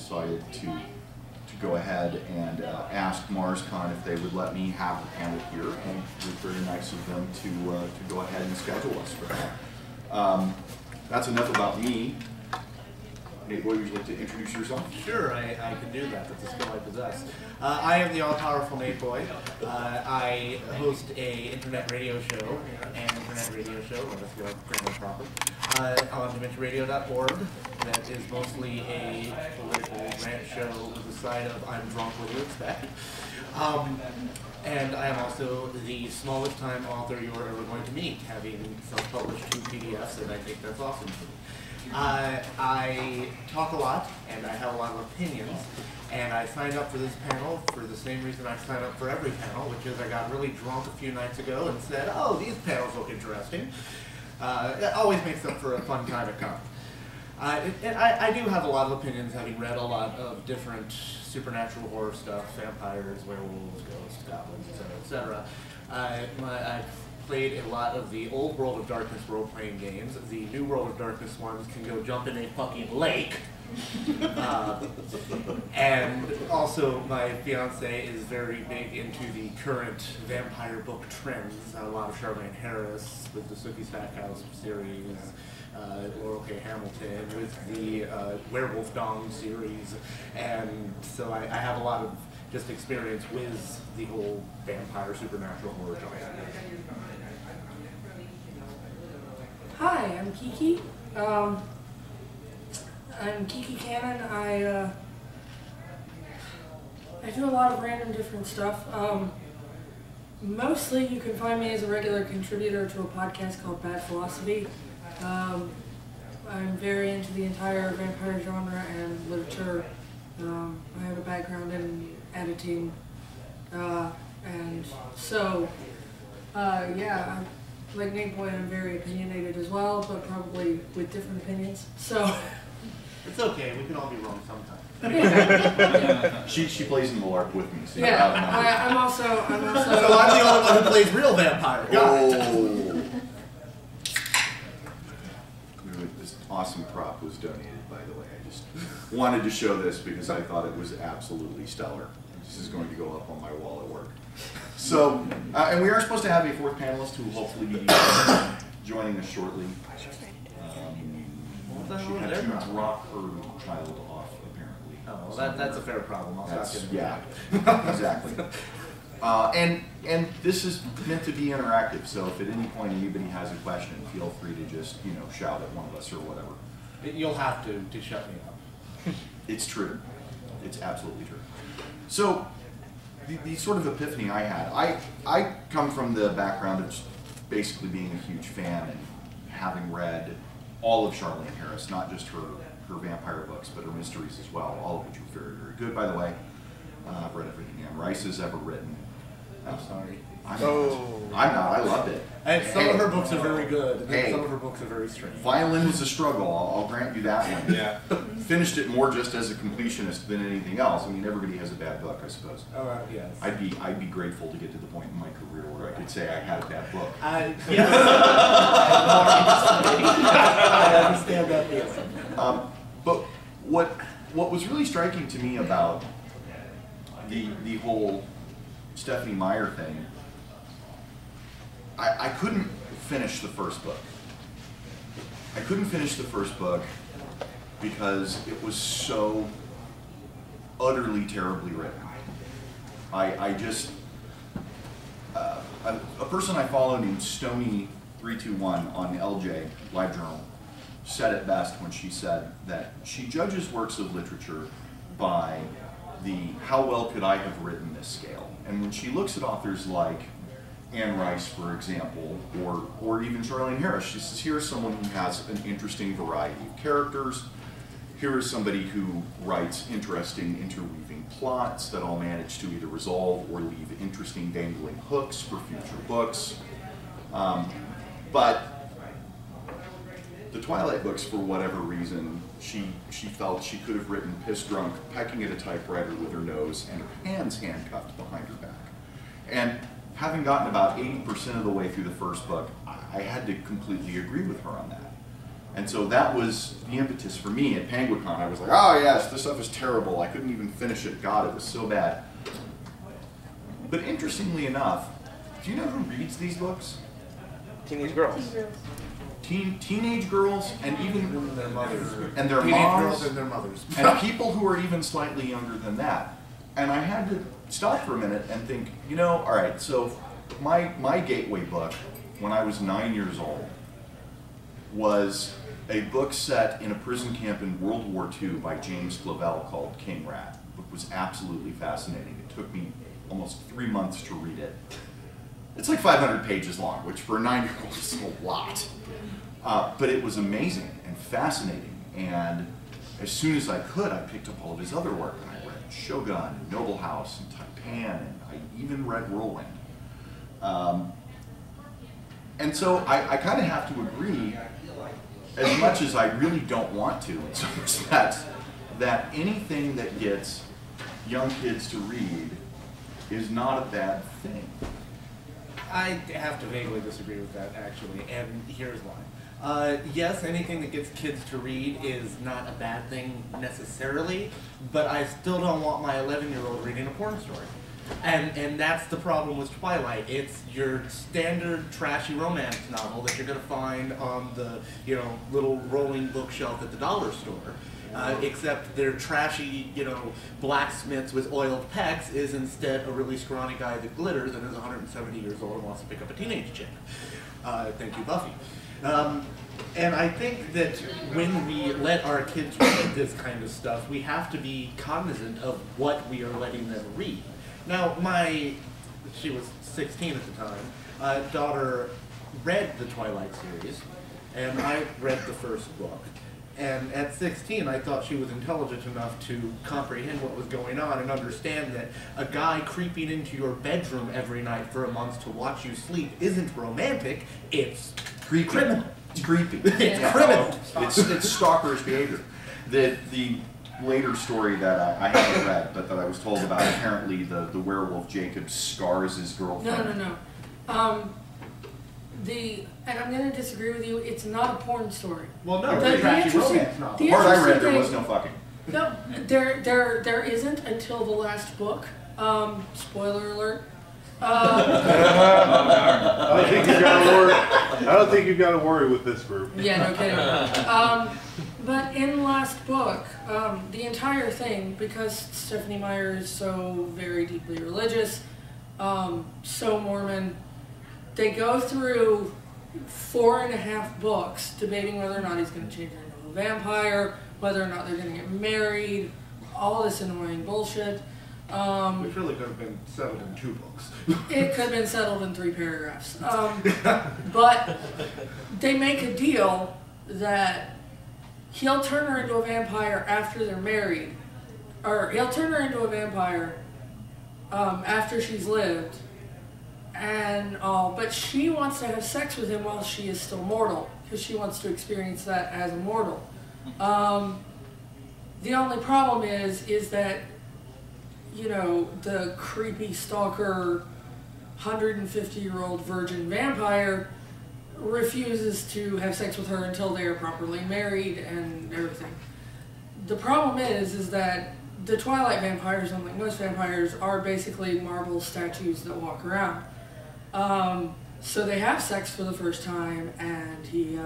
decided to go ahead and ask Marscon if they would let me have the panel here, and it was very nice of them to go ahead and schedule us for that. That's enough about me. Nate Boy, would you like to introduce yourself? Sure, I can do that. That's a skill I possess. I am the all-powerful Nate Boy. I host a internet radio show, let's go grammar proper, on DiminityRadio.org. That is mostly a political rant show with a side of I'm drunk, what do you expect? And I am also the smallest time author you are ever going to meet, having self-published 2 PDFs, and I think that's awesome to me. I talk a lot, and I have a lot of opinions, and I signed up for this panel for the same reason I sign up for every panel, which is I got really drunk a few nights ago and said, oh, these panels look interesting. It always makes them for a fun time to come. And I do have a lot of opinions, having read a lot of different supernatural horror stuff, vampires, werewolves, ghosts, goblins, etc., I've played a lot of the old World of Darkness role-playing games. The new World of Darkness ones can go jump in a fucking lake. And also, my fiance is very big into the current vampire book trends. A lot of Charlene Harris with the Sookie Stackhouse series, Laurel K. Hamilton with the Werewolf Dong series, and so I have a lot of just experience with the whole vampire supernatural horror genre. Hi, I'm Kiki. I'm Kiki Cannon. I do a lot of random different stuff. Mostly you can find me as a regular contributor to a podcast called Bad Philosophy. I'm very into the entire vampire genre and literature. I have a background in editing. And so, yeah, like Nate Boy, I'm very opinionated as well, but probably with different opinions. So it's okay. We can all be wrong sometimes. She plays in the LARP with me. So yeah, I'm also. So I'm the only one who plays real vampire. This awesome prop was donated, by the way. I just wanted to show this because I thought it was absolutely stellar. This is going to go up on my wall at work. So, and we are supposed to have a 4th panelist who will hopefully be joining us shortly. She had to drop her child off, apparently. Oh, well, that's a fair problem. Yeah, exactly. And this is meant to be interactive, so if at any point anybody has a question, feel free to just, shout at one of us or whatever. You'll have to shut me up. It's true. It's absolutely true. So, the sort of epiphany I had, I come from the background of basically being a huge fan and having read all of Charlene Harris, not just her vampire books, but her mysteries as well, all of which were very, very good, by the way. I've read everything Anne Rice has ever written. I'm sorry. I'm not. I loved it. And some of her books are very good, and some of her books are very strange. Violin was a struggle, I'll grant you that one. Yeah. Finished it more just as a completionist than anything else. I mean, everybody has a bad book, I suppose. Yes. I'd be grateful to get to the point in my career where I could say I had a bad book. Yes. I understand that feeling. But what was really striking to me about the whole Stephenie Meyer thing, I couldn't finish the first book. I couldn't finish the first book because it was so utterly terribly written. I just, a person I follow named Stony321 on LJ, Live Journal, said it best when she said that she judges works of literature by the how well could I have written this scale. And when she looks at authors like Anne Rice, for example, or even Charlene Harris, she says, here's someone who has an interesting variety of characters. Here is somebody who writes interesting interweaving plots that all manage to either resolve or leave interesting dangling hooks for future books. But the Twilight books, for whatever reason, she felt she could have written piss drunk, pecking at a typewriter with her nose and her hands handcuffed behind her back. And having gotten about 80% of the way through the first book, I had to completely agree with her on that. And so that was the impetus for me at Penguicon. I was like, oh yes, this stuff is terrible. I couldn't even finish it. God, it was so bad. But interestingly enough, do you know who reads these books? Teenage girls. Teenage girls, and even their mothers. And their Teenage moms. girls and their mothers. And people who are even slightly younger than that. And I had to stop for a minute and think, you know, all right, so my gateway book when I was 9 years old was a book set in a prison camp in World War II by James Flavel called King Rat. The book was absolutely fascinating. It took me almost 3 months to read it. It's like 500 pages long, which for a 9-year-old is a lot. But it was amazing and fascinating. And as soon as I could, I picked up all of his other work. And I read Shogun, and Noble House, and Taipan, and I even read Whirlwind. And so I kind of have to agree, as much as I really don't want to in some respects, that anything that gets young kids to read is not a bad thing. I have to vaguely disagree with that, actually, and here's why. Yes, anything that gets kids to read is not a bad thing necessarily, but I still don't want my 11-year-old reading a porn story. And that's the problem with Twilight. It's your standard trashy romance novel that you're going to find on the little rolling bookshelf at the dollar store. Except their trashy, blacksmiths with oiled pecs is instead a really scrawny guy that glitters and is 170 years old and wants to pick up a teenage chick. Thank you, Buffy. And I think that when we let our kids read this kind of stuff, we have to be cognizant of what we are letting them read. Now, she was 16 at the time, daughter read the Twilight series, and I read the first book. And at 16, I thought she was intelligent enough to comprehend what was going on and understand that a guy creeping into your bedroom every night for a month to watch you sleep isn't romantic, it's Creepy. criminal. It's creepy. It's criminal. It's stalkerish behavior. The later story that I haven't read, but that I was told about, apparently the werewolf Jacob scars his girlfriend. No. And I'm going to disagree with you, it's not a porn story. Well, no, The it's a trashy interesting- romance novel. The part I read, there thing- was no fucking. No, there isn't until the last book. Spoiler alert. I don't think you've got to worry with this group. Yeah, no kidding. But in the last book, the entire thing, because Stephanie Meyer is so very deeply religious, so Mormon, they go through 4.5 books debating whether or not he's going to change into a vampire, whether or not they're going to get married, all this annoying bullshit. Which really could have been settled in 2 books. It could have been settled in 3 paragraphs. But they make a deal that he'll turn her into a vampire after they're married. Or he'll turn her into a vampire after she's lived. And all, but she wants to have sex with him while she is still mortal, because she wants to experience that as a mortal. The only problem is that, the creepy stalker 150-year-old virgin vampire refuses to have sex with her until they are properly married and everything. The problem is that the Twilight vampires, unlike most vampires, are basically marble statues that walk around. So they have sex for the first time, and he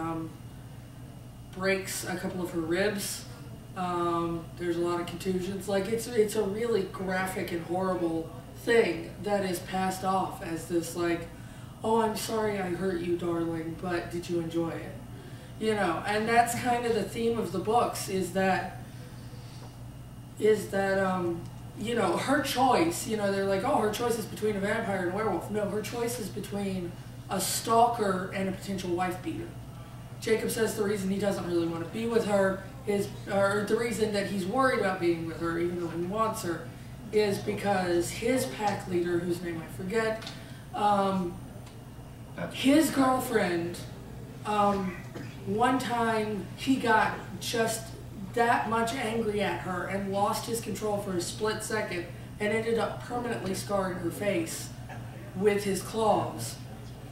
breaks a couple of her ribs. There's a lot of contusions. Like, it's a really graphic and horrible thing that is passed off as this, like, oh, I'm sorry I hurt you, darling, but did you enjoy it? And that's kind of the theme of the books, is that her choice, they're like, oh, her choice is between a vampire and a werewolf. No, her choice is between a stalker and a potential wife beater. Jacob says the reason he doesn't really want to be with her or the reason that he's worried about being with her, even though he wants her, is because his pack leader, whose name I forget, his girlfriend, one time he got just that much angry at her and lost his control for a split second and ended up permanently scarring her face with his claws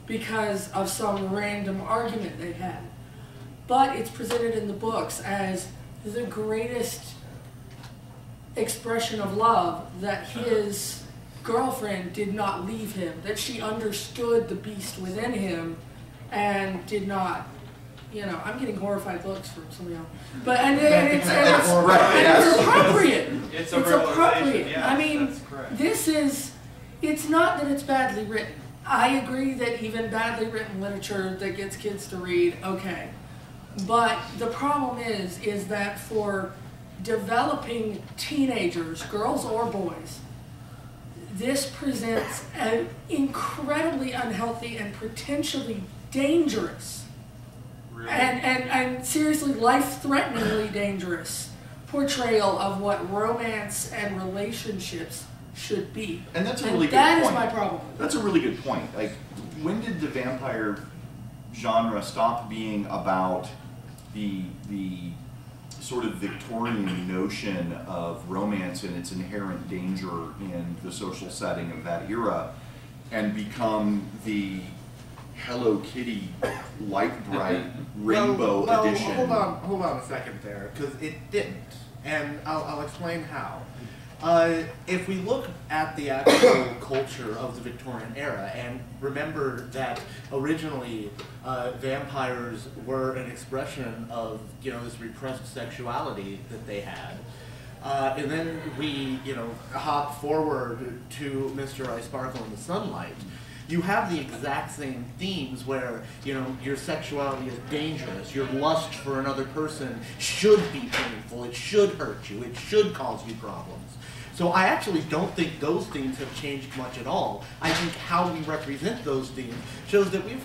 because of some random argument they had. but it's presented in the books as the greatest expression of love, that his girlfriend did not leave him, that she understood the beast within him and did not, I'm getting horrified looks from some of y'all. But it's appropriate. It's appropriate. Yeah, I mean, that's correct. it's not that it's badly written. I agree that even badly written literature that gets kids to read, okay. But the problem is that for developing teenagers, girls or boys, this presents an incredibly unhealthy and potentially dangerous, Really? and seriously life-threateningly dangerous portrayal of what romance and relationships should be. And that's a really good That point. is my problem. That's a really good point. Like, when did the vampire genre stop being about the sort of Victorian notion of romance and its inherent danger in the social setting of that era, and become the Hello Kitty light bright rainbow edition? Hold on a second there, because it didn't, and I'll explain how. If we look at the actual culture of the Victorian era, and remember that originally vampires were an expression of this repressed sexuality that they had, and then we hop forward to Mr. I Sparkle in the Sunlight. You have the exact same themes where, your sexuality is dangerous, your lust for another person should be painful, it should hurt you, it should cause you problems. So I actually don't think those themes have changed much at all. I think how we represent those themes shows that we've,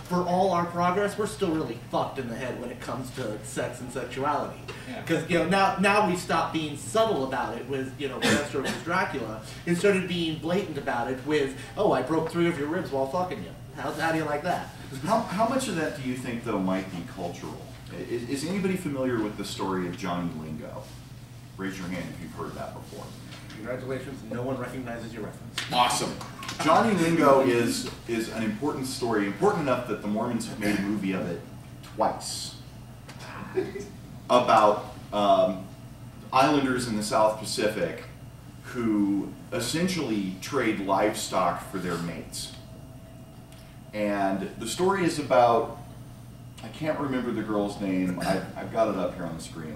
for all our progress, we're still really fucked in the head when it comes to sex and sexuality. Because now we stopped being subtle about it with Bram Stoker's Dracula, and started being blatant about it with, oh, I broke 3 of your ribs while fucking you. How do you like that? How much of that do you think, though, might be cultural? Is anybody familiar with the story of Johnny Lingo? Raise your hand if you've heard that before. Congratulations, no one recognizes your reference. Awesome. Johnny Lingo is an important story, important enough that the Mormons have made a movie of it twice, about islanders in the South Pacific who essentially trade livestock for their mates. And the story is about, I can't remember the girl's name, I've got it up here on the screen,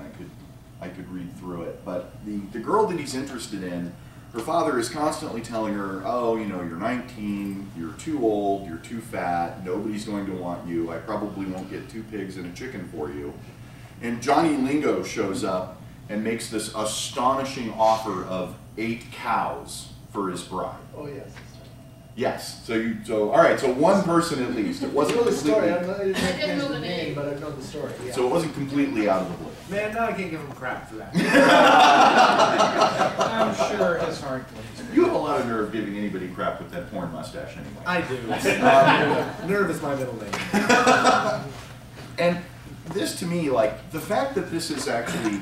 I could read through it, but the girl that he's interested in, her father is constantly telling her, oh, you're 19, you're too old, you're too fat, nobody's going to want you, I probably won't get 2 pigs and a chicken for you. And Johnny Lingo shows up and makes this astonishing offer of 8 cows for his bride. Oh, yes. Yes, so all right, so one person at least. It wasn't I know the story. I completely, didn't know the name, but I know the story. Yeah. so it wasn't completely out of the blue. Man, now I can't give him crap for that. I'm sure his heart bleeds. You have a lot of nerve giving anybody crap with that porn mustache anyway. I do. Nerve is my middle name. And this to me, the fact that this is actually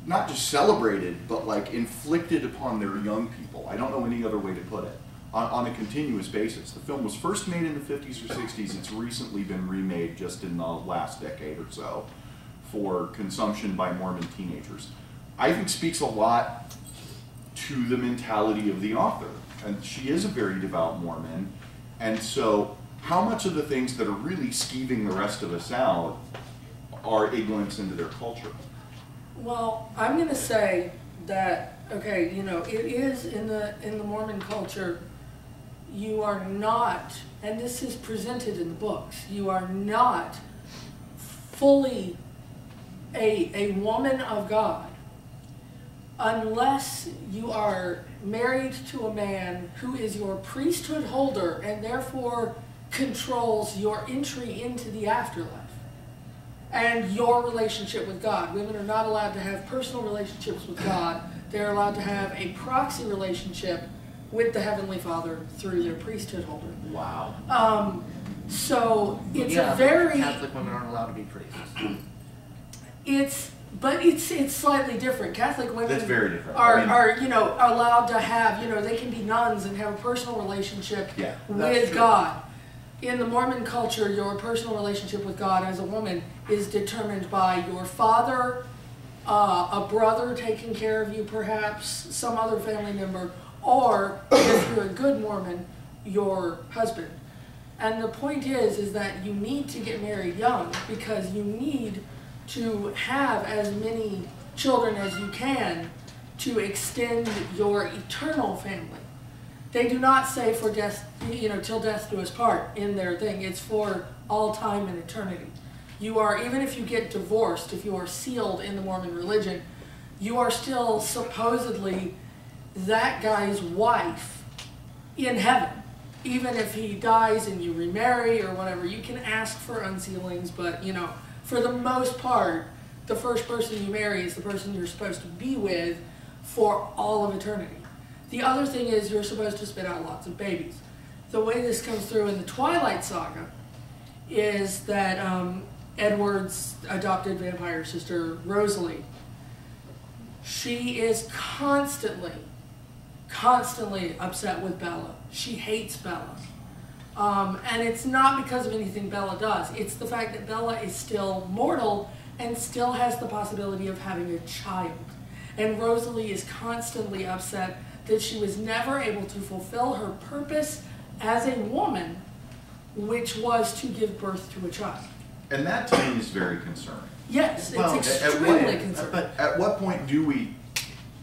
not just celebrated, but inflicted upon their young people, I don't know any other way to put it, on a continuous basis. The film was first made in the 50s or 60s. It's recently been remade just in the last decade or so for consumption by Mormon teenagers. I think speaks a lot to the mentality of the author. And she is a very devout Mormon. And so how much of the things that are really skeeving the rest of us out are a glimpse into their culture? Well, I'm going to say that, okay, it is in the Mormon culture, you are not, and this is presented in the books, you are not fully a woman of God unless you are married to a man who is your priesthood holder and therefore controls your entry into the afterlife and your relationship with God. Women are not allowed to have personal relationships with God. They're allowed to have a proxy relationship with the Heavenly Father through their priesthood holder. Wow. So it's Yeah, a very... Catholic women aren't allowed to be priests. It's slightly different. Catholic women That's very different. are I mean, allowed to have, they can be nuns and have a personal relationship Yeah, that's with true. God. in the Mormon culture, your personal relationship with God as a woman is determined by your father, a brother taking care of you perhaps, some other family member, or if you're a good Mormon, your husband. And the point is that you need to get married young because you need to have as many children as you can to extend your eternal family. They do not say for death, till death do us part in their thing. It's for all time and eternity. You are, even if you get divorced, if you are sealed in the Mormon religion, you are still supposedly that guy's wife in heaven. Even if he dies and you remarry or whatever, you can ask for unsealings, but for the most part, the first person you marry is the person you're supposed to be with for all of eternity. The other thing is you're supposed to spit out lots of babies. The way this comes through in the Twilight Saga is that Edward's adopted vampire sister, Rosalie, she is constantly upset with Bella. She hates Bella. And it's not because of anything Bella does. It's the fact that Bella is still mortal and still has the possibility of having a child. And Rosalie is constantly upset that she was never able to fulfill her purpose as a woman, which was to give birth to a child. And that to me is very concerning. Yes, Well, it's extremely concerning. But At what point do we,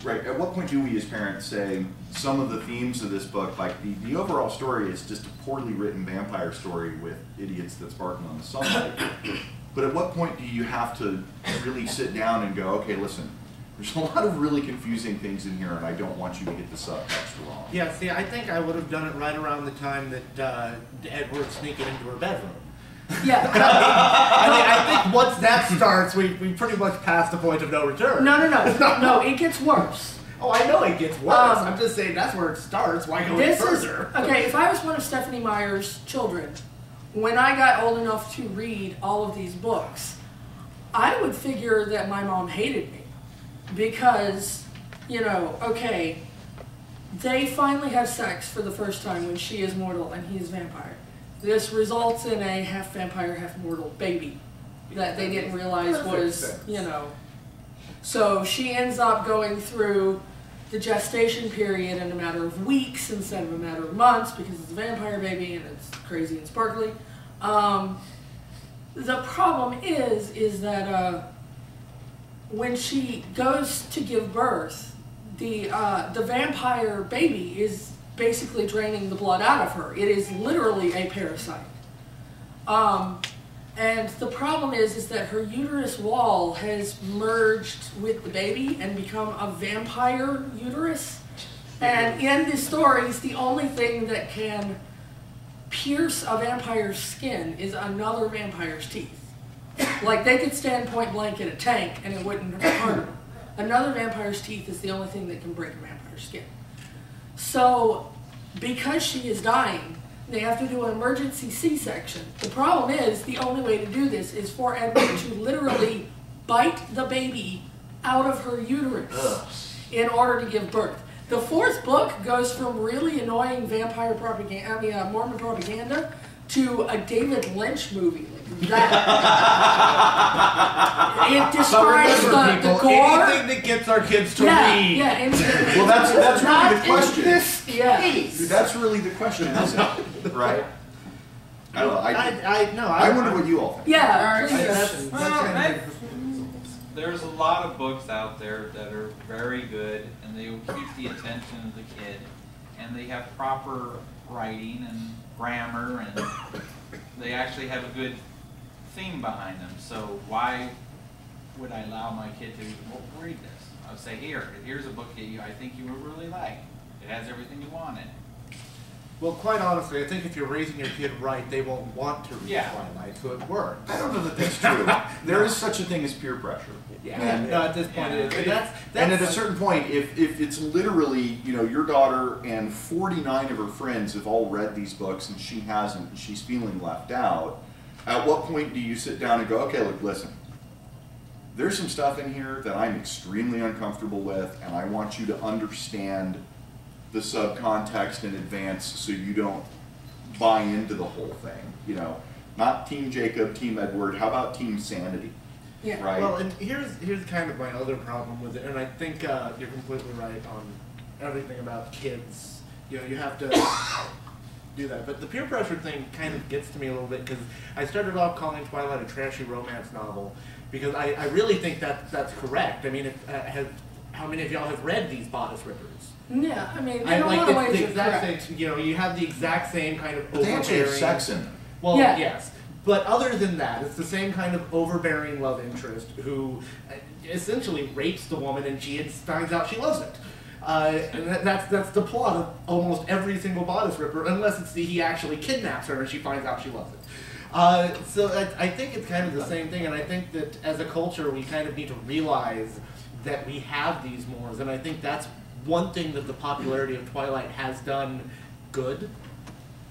at what point do we as parents say some of the themes of this book, like the overall story is just a poorly written vampire story with idiots that sparkle in the sunlight. But at what point do you have to really sit down and go, okay, listen, there's a lot of really confusing things in here and I don't want you to get the subtext wrong. yeah, see, I think I would have done it right around the time that Edward's sneaking into her bedroom. Yeah. I think once that starts, we pretty much passed the point of no return. No, it gets worse. Oh, I know it gets worse. I'm just saying that's where it starts. Why go any further? Okay, if I was one of Stephanie Meyer's children, when I got old enough to read all of these books, I would figure that my mom hated me. Because, okay, they finally have sex for the first time when she is mortal and he is vampire. This results in a half vampire, half mortal baby that they didn't realize was, So she ends up going through the gestation period in a matter of weeks instead of a matter of months because it's a vampire baby and it's crazy and sparkly. The problem is that when she goes to give birth, the vampire baby is basically draining the blood out of her. It is literally a parasite. And the problem is that her uterus wall has merged with the baby and become a vampire uterus. And in the stories, the only thing that can pierce a vampire's skin is another vampire's teeth. Like, they could stand point blank in a tank and it wouldn't hurt them. Another vampire's teeth is the only thing that can break a vampire's skin. So, because she is dying, they have to do an emergency C-section. The problem is, the only way to do this is for Edward to literally bite the baby out of her uterus in order to give birth. The fourth book goes from really annoying vampire propaganda, Mormon propaganda, to a David Lynch movie. That it describes the gore. Anything that gets our kids to Yeah, read. yeah. And Well, that's really the question. Yeah. That's really the question, isn't it? Right? I don't know. I I wonder what you all think. Yeah. Please. There's a lot of books out there that are very good and they will keep the attention of the kid and they have proper writing and grammar and they actually have a good theme behind them. So why would I allow my kid to read this? I would say, here's a book that I think you would really like. It has everything you want in it. Well, quite honestly, I think if you're raising your kid right, they won't want to read Twilight, so it works. I don't know that that's true. There is such a thing as peer pressure. Yeah, no, at this point it is. And at a certain point, if it's literally, your daughter and 49 of her friends have all read these books and she hasn't, and she's feeling left out, at what point do you sit down and go, okay, look, listen, there's some stuff in here that I'm extremely uncomfortable with, and I want you to understand the subcontext in advance so you don't buy into the whole thing. You know, not Team Jacob, Team Edward. How about Team Sanity? Yeah. Right. Well, and here's kind of my other problem with it, and I think you're completely right on everything about kids. You know, you have to do that. But the peer pressure thing kind of gets to me a little bit, because I started off calling Twilight a trashy romance novel, because I really think that's correct. I mean, how many of y'all have read these bodice rippers? Yeah, I mean, in I a like lot of ways the you're exact correct. same, you know, you have the exact same kind of But they actually have overbearing. sex in them. Well, Yeah. yes. But other than that, it's the same kind of overbearing love interest who essentially rapes the woman and she finds out she loves it. And that's the plot of almost every single bodice ripper, unless it's he actually kidnaps her and she finds out she loves it. So I think it's kind of the same thing, and I think that as a culture we kind of need to realize that we have these mores, and I think that's one thing that the popularity of Twilight has done good.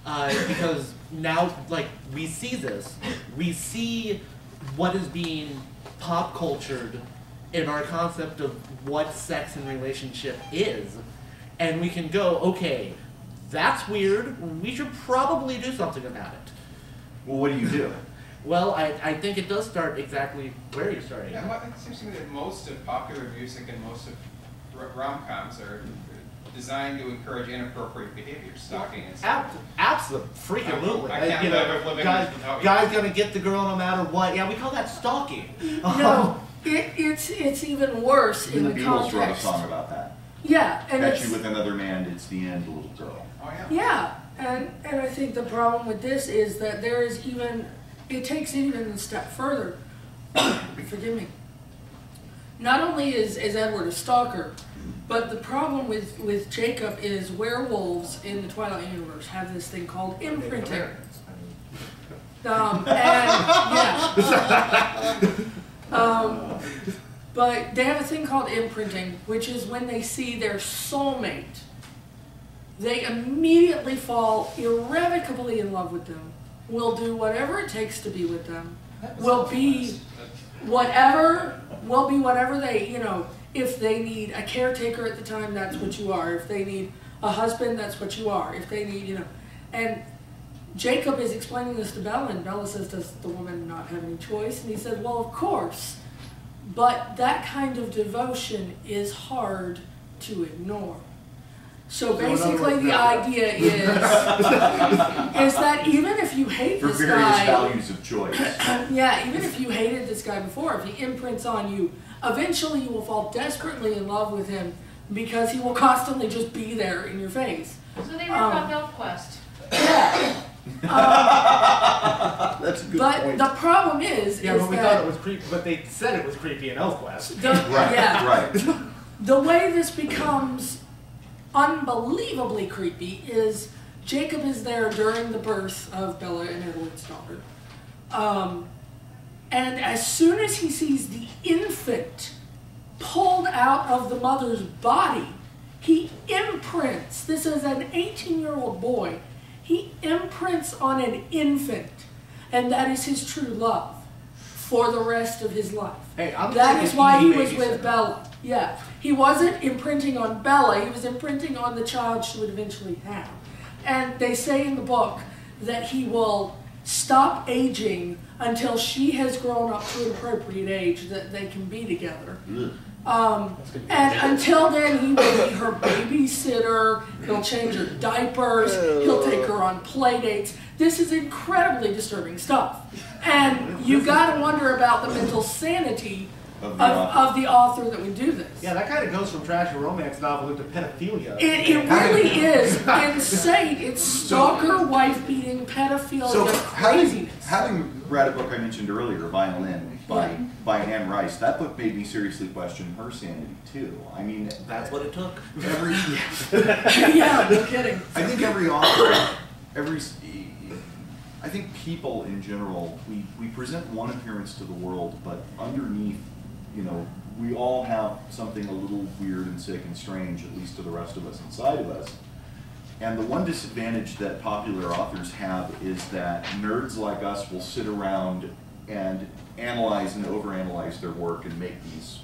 Because now, like, we see this. We see what is being pop cultured in our concept of what sex and relationship is. And we can go, okay, that's weird. We should probably do something about it. Well, what do you do? Well, I think it does start exactly where you're starting. Yeah, well, it seems to me that most of popular music and most of rom-coms are designed to encourage inappropriate behavior, stalking and stuff. Absolutely. I can't You live know, if living without you. guy's gonna get the girl no matter what. Yeah, we call that stalking. No, it's even worse Even in the the Beatles wrote a context. song about that. Yeah, and Catch it's, you with another man, it's the end, little girl. Oh, yeah. yeah, and I think the problem with this is that there is even, it takes it even a step further. Forgive me. Not only is Edward a stalker, but the problem with Jacob is werewolves in the Twilight universe have this thing called imprinting. But they have a thing called imprinting, which is when they see their soulmate, they immediately fall irrevocably in love with them, will do whatever it takes to be with them, will be whatever they, you know, if they need a caretaker at the time, that's what you are. If they need a husband, that's what you are. If they need, you know, and Jacob is explaining this to Bella, and Bella says, does the woman not have any choice? And he said, well, of course, but that kind of devotion is hard to ignore. So basically the idea is that even if you hate For this various guy, values of choice. yeah, even if you hated this guy before, if he imprints on you, eventually you will fall desperately in love with him because he will constantly just be there in your face. So they were about ElfQuest. Yeah. That's a good But point. the problem is Yeah, but we thought that it was creepy, but they said it was creepy in ElfQuest. Right, yeah, right. the way this becomes unbelievably creepy is Jacob is there during the birth of Bella and Edward's daughter. And as soon as he sees the infant pulled out of the mother's body, he imprints, this is an 18-year-old boy, he imprints on an infant, and that is his true love for the rest of his life. Hey, I'm That thinking is why he easy was with babysitter. Bella. Yeah, he wasn't imprinting on Bella, he was imprinting on the child she would eventually have. And they say in the book that he will stop aging until she has grown up to an appropriate age that they can be together. And until then, he will be her babysitter, he'll change her diapers, he'll take her on play dates. This is incredibly disturbing stuff. And you gotta wonder about the mental sanity of the author that would do this. Yeah, that kind of goes from trashy romance novel into pedophilia. It really is insane. It's stalker, wife-beating, pedophilia, So craziness. having read a book I mentioned earlier, Violin, by Anne Rice, that book made me seriously question her sanity too. I mean, That's what it took. every Yeah, no kidding. I think every author, I think people in general, we present one appearance to the world, but underneath, you know, we all have something a little weird and sick and strange, at least to the rest of us inside of us. And the one disadvantage that popular authors have is that nerds like us will sit around and analyze and overanalyze their work and make these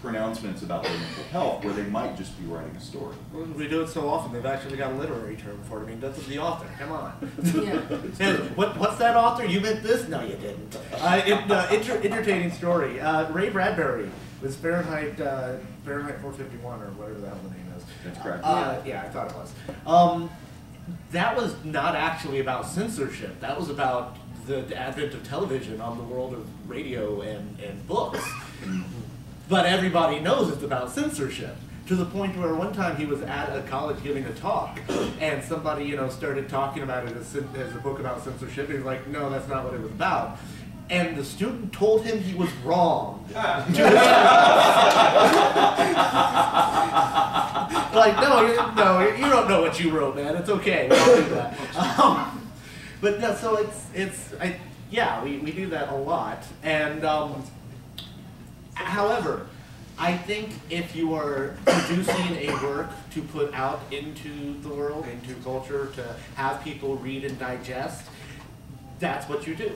pronouncements about their mental health where they might just be writing a story. We do it so often, they've actually got a literary term for it. I mean, that's the author, come on. Yeah. Hey, what's that author? You meant this? No, you didn't. Entertaining story. Ray Bradbury was Fahrenheit 451, or whatever the hell the name is. That's correct. Yeah, I thought it was. That was not actually about censorship. That was about the advent of television on the world of radio and books. But everybody knows it's about censorship. To the point where one time he was at a college giving a talk, and somebody, started talking about it as a book about censorship. He was like, no, that's not what it was about. And the student told him he was wrong. Like, no, you don't know what you wrote, man. It's okay. We all do that. But no, so we do that a lot. And however, I think if you are producing a work to put out into the world, into culture, to have people read and digest, that's what you do.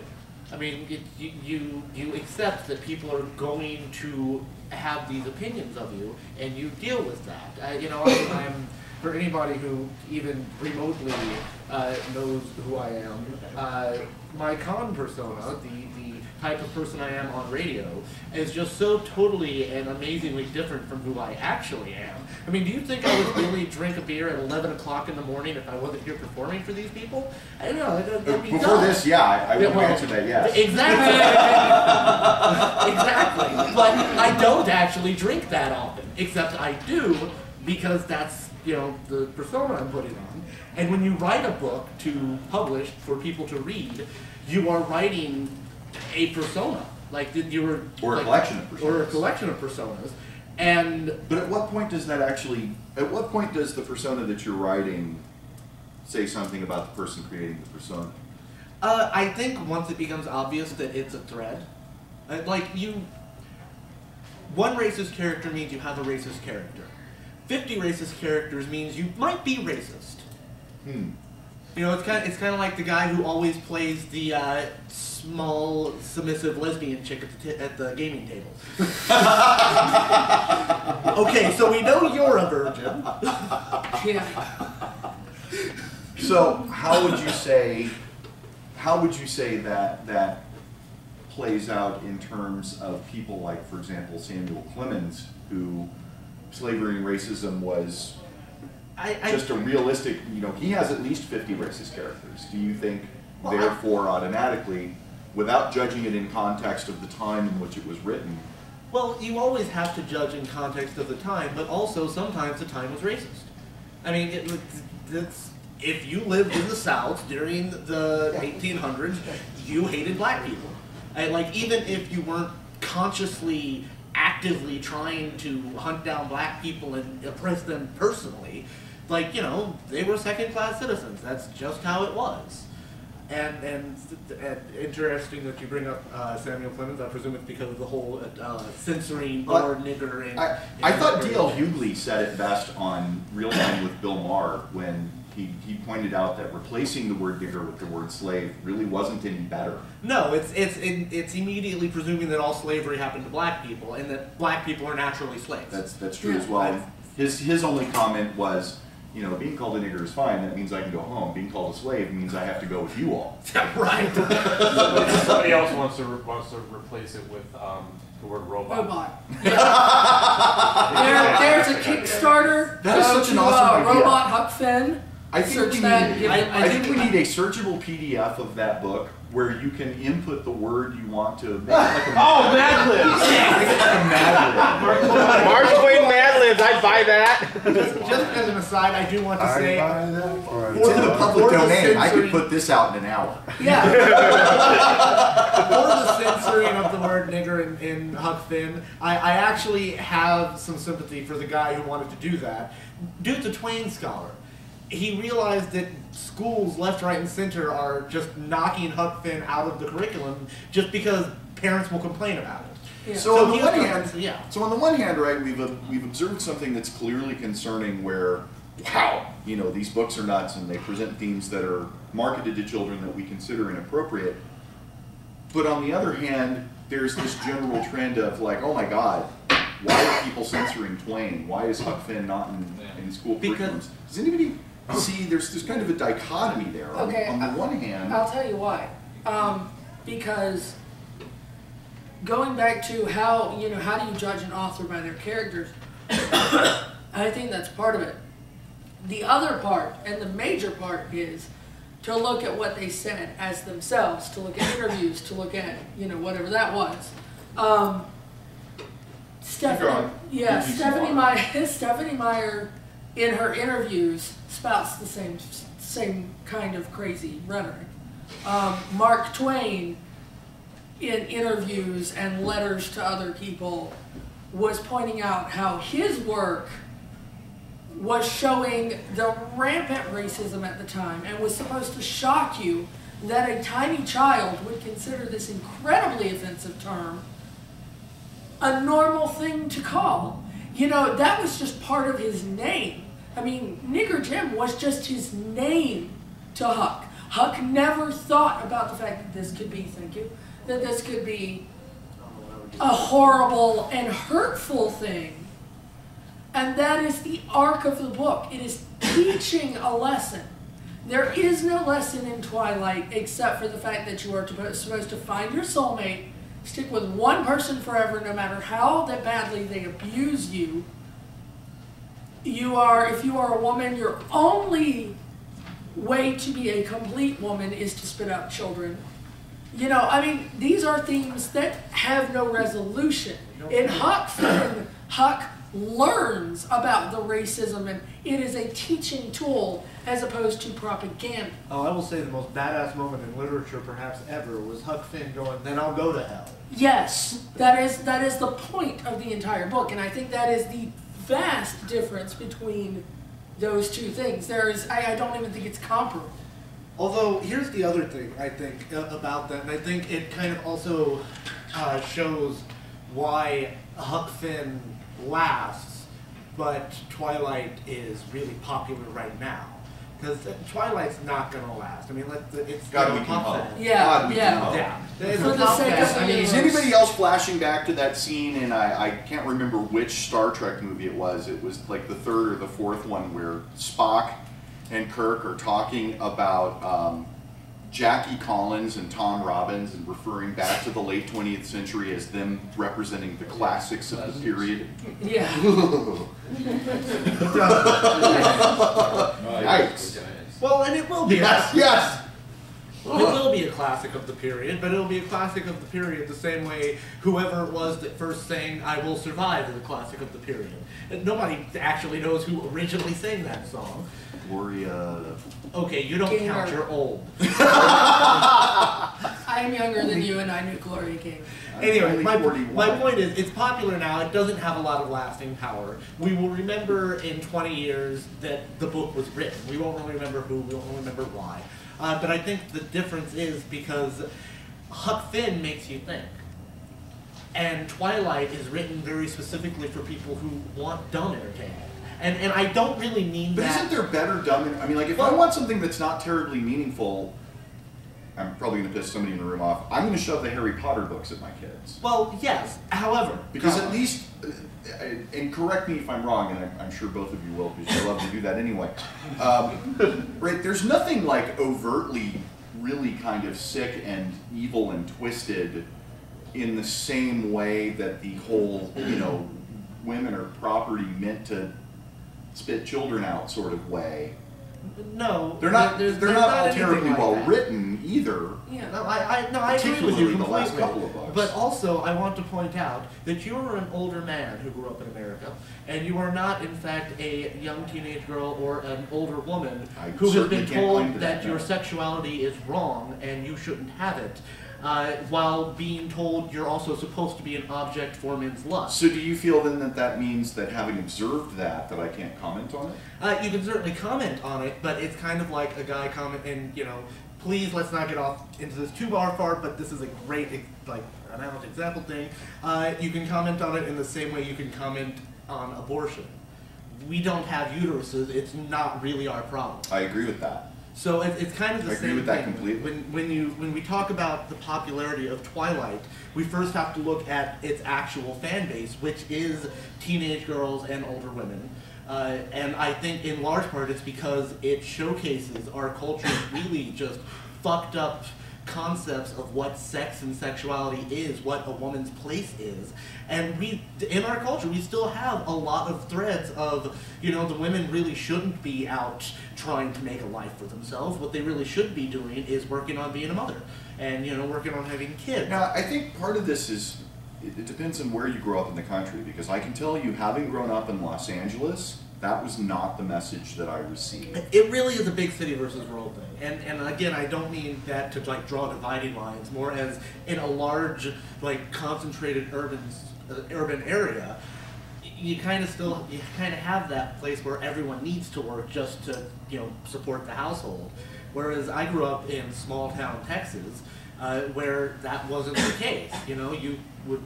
I mean, you accept that people are going to have these opinions of you, and you deal with that. I'm for anybody who even remotely knows who I am, my con persona, the type of person I am on radio, is just so totally and amazingly different from who I actually am. I mean, do you think I would really drink a beer at 11 o'clock in the morning if I wasn't here performing for these people? I don't know. That'd be Before dumb. this, yeah, I would answer that, yes. Exactly. Exactly. But I don't actually drink that often, except I do because that's, the persona I'm putting on. And when you write a book to publish for people to read, you are writing a persona, or a collection of personas. Or a collection of personas. And but at what point does the persona that you're writing say something about the person creating the persona? I think once it becomes obvious that it's a thread, one racist character means you have a racist character. 50 racist characters means you might be racist. It's kind of like the guy who always plays the small, submissive lesbian chick at the gaming table. Okay, so we know you're a virgin. Yeah. So how would you say that plays out in terms of people like, for example, Samuel Clemens, who slavery and racism was just a realistic, he has at least 50 racist characters. Do you think, therefore, automatically, without judging it in context of the time in which it was written? Well, you always have to judge in context of the time, but also sometimes the time was racist. I mean, if you lived in the South during the 1800s, you hated black people. Even if you weren't consciously, actively trying to hunt down black people and oppress them personally, they were second-class citizens. That's just how it was. And interesting that you bring up Samuel Clemens. I presume it's because of the whole censoring or nigger. I thought D.L. Hughley said it best on Real Time with Bill Maher when he pointed out that replacing the word nigger with the word slave really wasn't any better. No, it's immediately presuming that all slavery happened to black people and that black people are naturally slaves. That's true as well. His only comment was, being called a nigger is fine. That means I can go home. Being called a slave means I have to go with you all. Right. Somebody else wants to replace it with the word robot. Robot. There's a Kickstarter. That is such an awesome idea. Robot Huck Finn. I think we need a searchable PDF of that book where you can input the word you want to make like a Mad Libs! Mark Twain Mad Libs, I'd buy that. Just as an aside, I do want to say, it's in the public domain. I could put this out in an hour. Yeah. For the censoring of the word nigger in Huck Finn, I actually have some sympathy for the guy who wanted to do that. Dude's a Twain scholar. He realized that schools left, right, and center are just knocking Huck Finn out of the curriculum just because parents will complain about it. Yeah. So on the one hand, right, we've observed something that's clearly concerning where, wow, these books are nuts and they present themes that are marketed to children that we consider inappropriate. But on the other hand, there's this general trend of like, oh my God, Why are people censoring Twain? Why is Huck Finn not in school curriculums? Does anybody see there's kind of a dichotomy there? Okay, On the one hand, I'll tell you why. Because going back to how do you judge an author by their characters? I think that's part of it. The other part, and the major part, is to look at what they said as themselves, to look at interviews, to look at, whatever that was. Stephanie Meyer, in her interviews, spouts the same kind of crazy rhetoric. Mark Twain, in interviews and letters to other people, was pointing out how his work was showing the rampant racism at the time and was supposed to shock you that a tiny child would consider this incredibly offensive term a normal thing to call. That was just part of his name. I mean, Nigger Jim was just his name to Huck. Huck never thought about the fact that this could be, that this could be a horrible and hurtful thing. And that is the arc of the book. It is teaching a lesson. There is no lesson in Twilight except for the fact that you are supposed to find your soulmate, stick with one person forever, no matter how badly they abuse you. If you are a woman, your only way to be a complete woman is to spit out children. These are themes that have no resolution. In Huck learns about the racism, and it is a teaching tool as opposed to propaganda. Oh, I will say the most badass moment in literature perhaps ever was Huck Finn going, "Then I'll go to hell." Yes, that is the point of the entire book, and I think that is the vast difference between those two things. I don't even think it's comparable. Although, here's the other thing, I think, about that, and I think it kind of also shows why Huck Finn lasts, but Twilight is really popular right now. Because Twilight's not going to last. I mean, it's God, we can Huck hope. Finn. Yeah. It's For a the tough sake fest. of I mean, is anybody else flashing back to that scene in, I can't remember which Star Trek movie it was like the third or the fourth one, where Spock and Kirk are talking about Jackie Collins and Tom Robbins and referring back to the late 20th century as them representing the classics of the period. Yeah. Yikes. Well, and it will be. Yes. It will be a classic of the period, but it'll be a classic of the period the same way whoever it was that first sang "I Will Survive" is a classic of the period. And nobody actually knows who originally sang that song. Gloria. Okay, you don't count, you're old. I am younger than you, and I knew Gloria Gaynor. Anyway, my point is, it's popular now. It doesn't have a lot of lasting power. We will remember in 20 years that the book was written. We won't really remember who, we won't really remember why. But I think the difference is because Huck Finn makes you think. And Twilight is written very specifically for people who want dumb entertainment. And I don't really mean But that. isn't there better dumb? I mean, like, if I want something that's not terribly meaningful, I'm probably going to piss somebody in the room off. I'm going to shove the Harry Potter books at my kids. Well, yes. However, Because at least, and correct me if I'm wrong, and I'm sure both of you will, because you love to do that anyway. Right? There's nothing like overtly, really kind of sick and evil and twisted in the same way that the whole, women are property meant to spit children out sort of way. No, They're not all anything terribly like well that. written either. Yeah, no, I agree with you Particularly the last completely. couple of books. But also, I want to point out that you are an older man who grew up in America, and you are not, in fact, a young teenage girl or an older woman who has certainly been can't claim told that, that your no. sexuality is wrong and you shouldn't have it, while being told you're also supposed to be an object for men's lust. So do you feel then that means that having observed that I can't comment on it? You can certainly comment on it, but it's kind of like a guy comment, and please let's not get off into this too far, but this is a great analogy example thing. You can comment on it in the same way you can comment on abortion. We don't have uteruses, it's not really our problem. I agree with that. So it's kind of the I same agree with that thing. completely. When we talk about the popularity of Twilight, we first have to look at its actual fan base, which is teenage girls and older women. And I think in large part it's because it showcases our culture's really just fucked up concepts of what sex and sexuality is, what a woman's place is. And we, in our culture, we still have a lot of threads of, you know, the women really shouldn't be out trying to make a life for themselves. What they really should be doing is working on being a mother and, you know, working on having kids. Now, I think part of this is, it depends on where you grow up in the country, because I can tell you, having grown up in Los Angeles, that was not the message that I received. It really is a big city versus rural thing, and again, I don't mean that to like draw dividing lines, more as in a large, like concentrated urban area, you kind of have that place where everyone needs to work just to, you know, support the household. Whereas I grew up in small town Texas, where that wasn't the case. You know, you would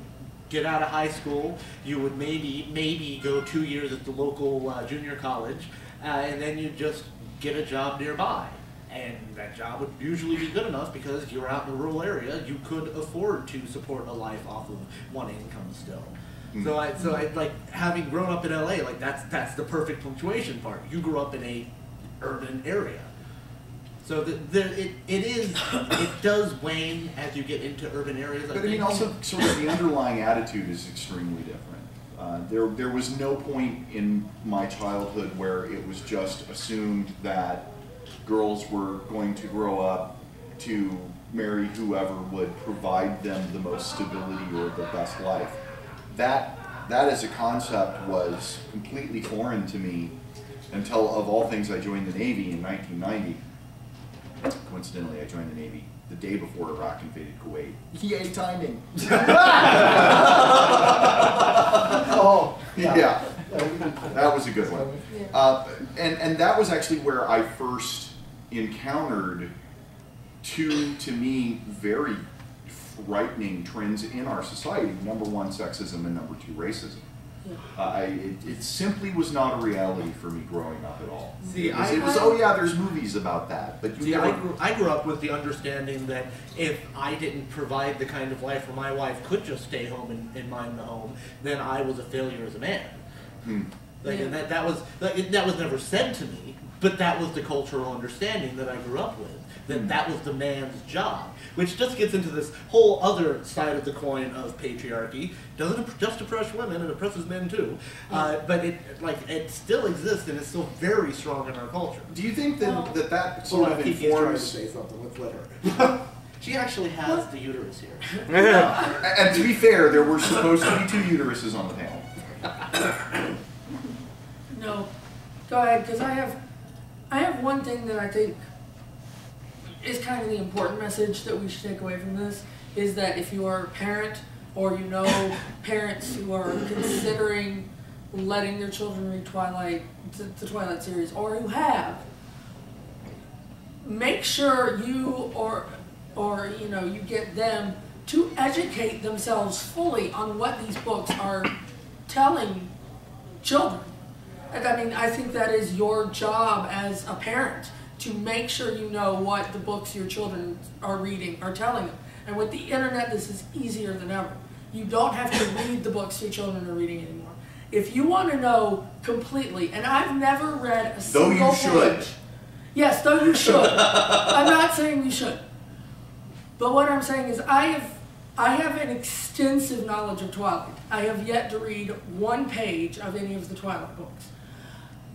get out of high school, you would maybe go 2 years at the local junior college, and then you just get a job nearby. And that job would usually be good enough because you're out in a rural area, you could afford to support a life off of one income still. So I like, having grown up in LA, like that's the perfect punctuation part. You grew up in a urban area. So it does wane as you get into urban areas. But I mean, also sort of the underlying attitude is extremely different. There was no point in my childhood where it was just assumed that girls were going to grow up to marry whoever would provide them the most stability or the best life. That as a concept was completely foreign to me until, of all things, I joined the Navy in 1990. Coincidentally, I joined the Navy the day before Iraq invaded Kuwait. Yay, timing! Oh, Yeah, that was a good one. And that was actually where I first encountered two, to me, very frightening trends in our society. Number one, sexism, and number two, racism. It simply was not a reality for me growing up at all. See, it was oh yeah, there's movies about that, but you never... I grew up with the understanding that if I didn't provide the kind of life where my wife could just stay home and mind the home, then I was a failure as a man. Like, and that was never said to me, but that was the cultural understanding that I grew up with. That was the man's job, which just gets into this whole other side of the coin of patriarchy. Doesn't just oppress women, it oppresses men too. But it still exists and it's still very strong in our culture. Do you think that that sort of informs... say something. Let's let her. She actually has the uterus here. And to be fair, there were supposed to be 2 uteruses on the panel. No, go ahead, because I have one thing that I think is kind of the important message that we should take away from this, is that if you are a parent or you know parents who are considering letting their children read the Twilight series, or who have, make sure you or you know, you get them to educate themselves fully on what these books are telling children. And I mean, I think that is your job as a parent, to make sure you know what the books your children are reading are telling them. And with the internet, this is easier than ever. You don't have to read the books your children are reading anymore. If you want to know completely, and I've never read a single page. Though you should. Yes, though you should. I'm not saying you should. But what I'm saying is I have an extensive knowledge of Twilight. I have yet to read one page of any of the Twilight books.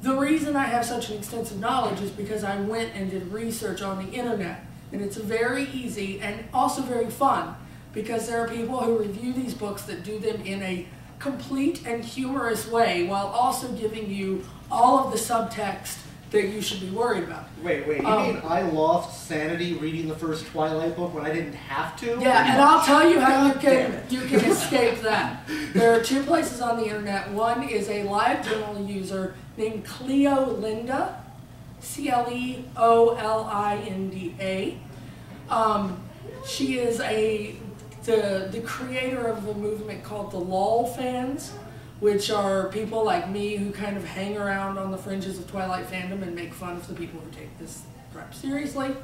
The reason I have such an extensive knowledge is because I went and did research on the internet. And it's very easy and also very fun, because there are people who review these books that do them in a complete and humorous way while also giving you all of the subtext that you should be worried about. Wait, you mean I lost sanity reading the first Twilight book when I didn't have to? Yeah, and I'll tell you how you can escape that. There are 2 places on the internet. One is a live journal user named Cleo Linda, Cleolinda. She is the creator of a movement called the LOL fans, which are people like me who kind of hang around on the fringes of Twilight fandom and make fun of the people who take this prep seriously.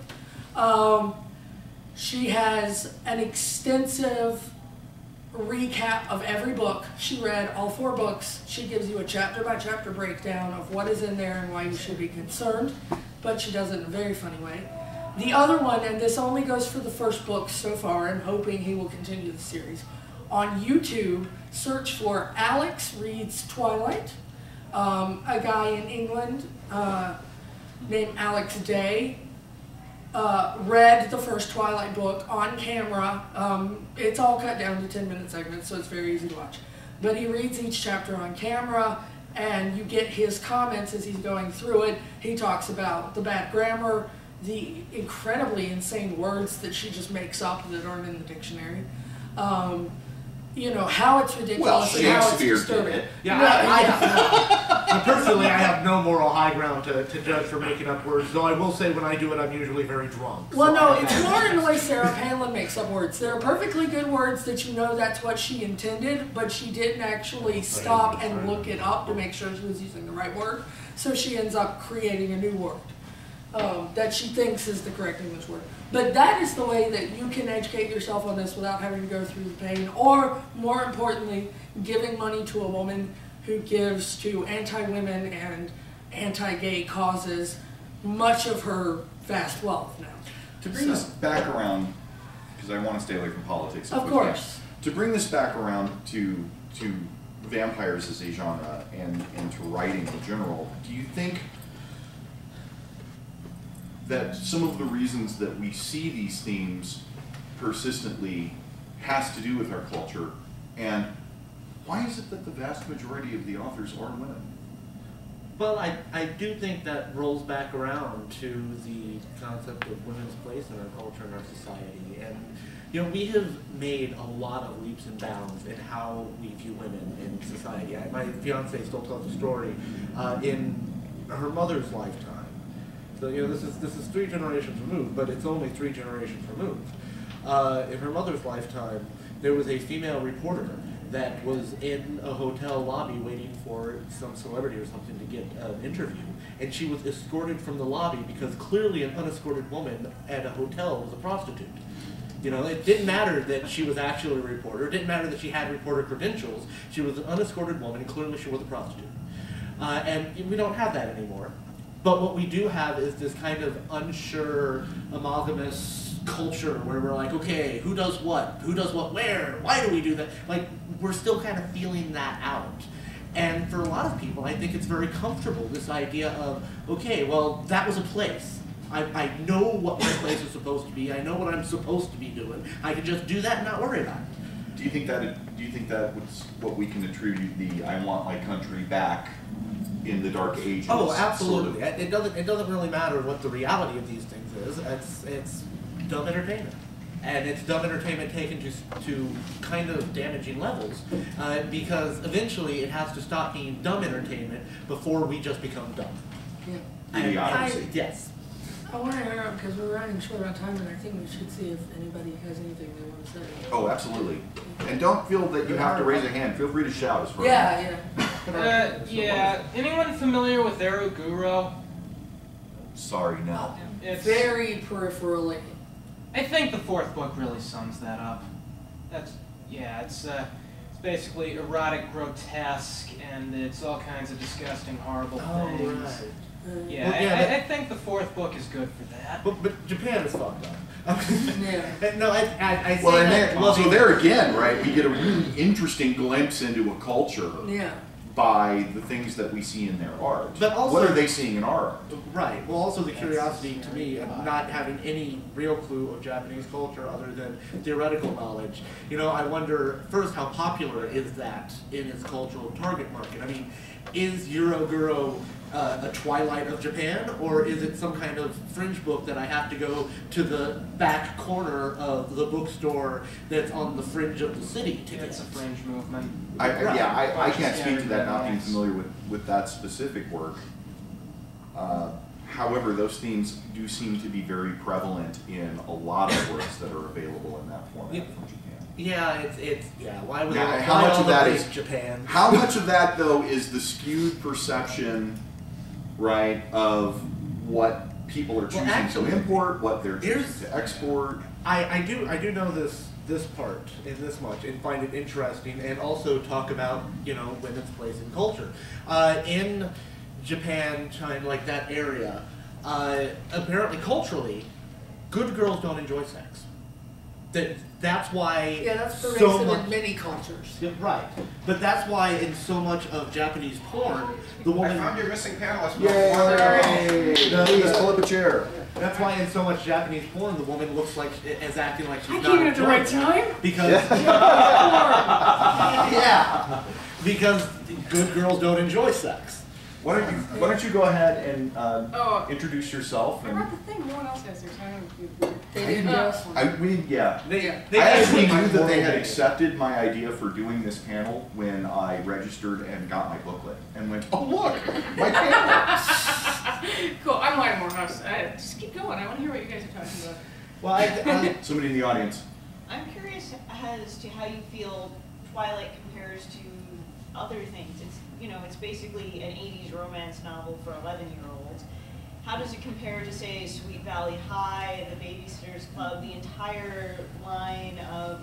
She has an extensive recap of every book. She read all 4 books. She gives you a chapter by chapter breakdown of what is in there and why you should be concerned, but she does it in a very funny way. The other one, and this only goes for the first book so far, I'm hoping he will continue the series. On YouTube, search for Alex Reads Twilight. A guy in England named Alex Day read the first Twilight book on camera. It's all cut down to 10-minute segments, so it's very easy to watch. But he reads each chapter on camera, and you get his comments as he's going through it. He talks about the bad grammar, the incredibly insane words that she just makes up that aren't in the dictionary. You know, how it's ridiculous and how it's Shakespeare disturbing. did it. Yeah, personally, I have no moral high ground to judge for making up words, though I will say when I do it, I'm usually very drunk. Well, no, it's more in the way Sarah Palin makes up words. There are perfectly good words that you know that's what she intended, but she didn't actually stop and look it up to make sure she was using the right word. So she ends up creating a new word that she thinks is the correct English word. But that is the way that you can educate yourself on this without having to go through the pain, or more importantly, giving money to a woman who gives to anti-women and anti-gay causes much of her vast wealth now. To bring this back around, because I want to stay away from politics. Of course. To bring this back around to vampires as a genre and to writing in general, do you think that some of the reasons that we see these themes persistently has to do with our culture, and why is it that the vast majority of the authors are women? Well, I do think that rolls back around to the concept of women's place in our culture and our society. And, you know, we have made a lot of leaps and bounds in how we view women in society. My fiance still tells a story in her mother's lifetime. So, you know, this is 3 generations removed, but it's only 3 generations removed. In her mother's lifetime, there was a female reporter that was in a hotel lobby waiting for some celebrity or something to get an interview, and she was escorted from the lobby because clearly an unescorted woman at a hotel was a prostitute. You know, it didn't matter that she was actually a reporter, it didn't matter that she had reporter credentials, she was an unescorted woman, and clearly she was a prostitute. And we don't have that anymore. But what we do have is this kind of unsure, amalgamous culture where we're like, okay, who does what where, why do we do that? Like, we're still kind of feeling that out. And for a lot of people, I think it's very comfortable, this idea of, okay, well, that was a place. I know what my place is supposed to be, I know what I'm supposed to be doing, I can just do that and not worry about it. Do you think that was what we can attribute the "I want my country back" in the Dark Ages? Oh, absolutely. Sort of? It doesn't really matter what the reality of these things is. It's dumb entertainment, and it's dumb entertainment taken to kind of damaging levels, because eventually it has to stop being dumb entertainment before we just become dumb. Yeah. Yes. I want to interrupt because we're running short on time, and I think we should see if anybody has anything they want to say. Oh, absolutely. And don't feel that you have to raise a hand. Feel free to shout as far Yeah. Yeah. Anyone familiar with Eroguro? Sorry, no. It's Very peripherally. I think the 4th book really sums that up. It's basically erotic, grotesque, and it's all kinds of disgusting, horrible things. Right. Yeah, Well, I think the 4th book is good for that. But Japan is fucked up. Yeah. No, I say Well, and that loving- so there again, right, we get a really interesting glimpse into a culture Yeah. by the things that we see in their art. But also- what are they seeing in our art? Right. Well, also the curiosity to me of not having any real clue of Japanese culture other than theoretical knowledge. You know, I wonder first how popular is that in its cultural target market? I mean, is Euroguro a Twilight of Japan, or is it some kind of fringe book that I have to go to the back corner of the bookstore that's on the fringe of the city to get? It's a fringe movement. I can't speak to that, not being familiar with that specific work. However, those themes do seem to be very prevalent in a lot of works that are available in that format from Japan. Yeah, why would Now, why how much all of the that place is Japan? How much of that, though, is the skewed perception, right, of what people are choosing to import, what they're choosing to export. I do know this part in this much and find it interesting, and also talk about women's place in culture. In Japan, China, like that area, apparently culturally, good girls don't enjoy sex. That's why. Yeah, that's so pervasive much, in many cultures. Yeah, right, but that's why in so much of Japanese porn, the woman. I found your missing panelist. Yay! Please pull up a chair. That's why in so much Japanese porn, the woman looks like is acting like she's I not. came in at the right time. Because yeah, because good girls don't enjoy sex. Why don't you go ahead and introduce yourself? I And brought the thing. No one else has theirs. I don't know. They didn't know us. I actually knew that they had accepted my idea for doing this panel when I registered and got my booklet and went, oh look, my panel. Cool. I'm Lionel Morehouse. Just keep going. I want to hear what you guys are talking about. Well, Somebody in the audience. I'm curious as to how you feel Twilight compares to other things. It's basically an 80s romance novel for 11-year-olds. How does it compare to, say, Sweet Valley High, The Babysitter's Club, the entire line of,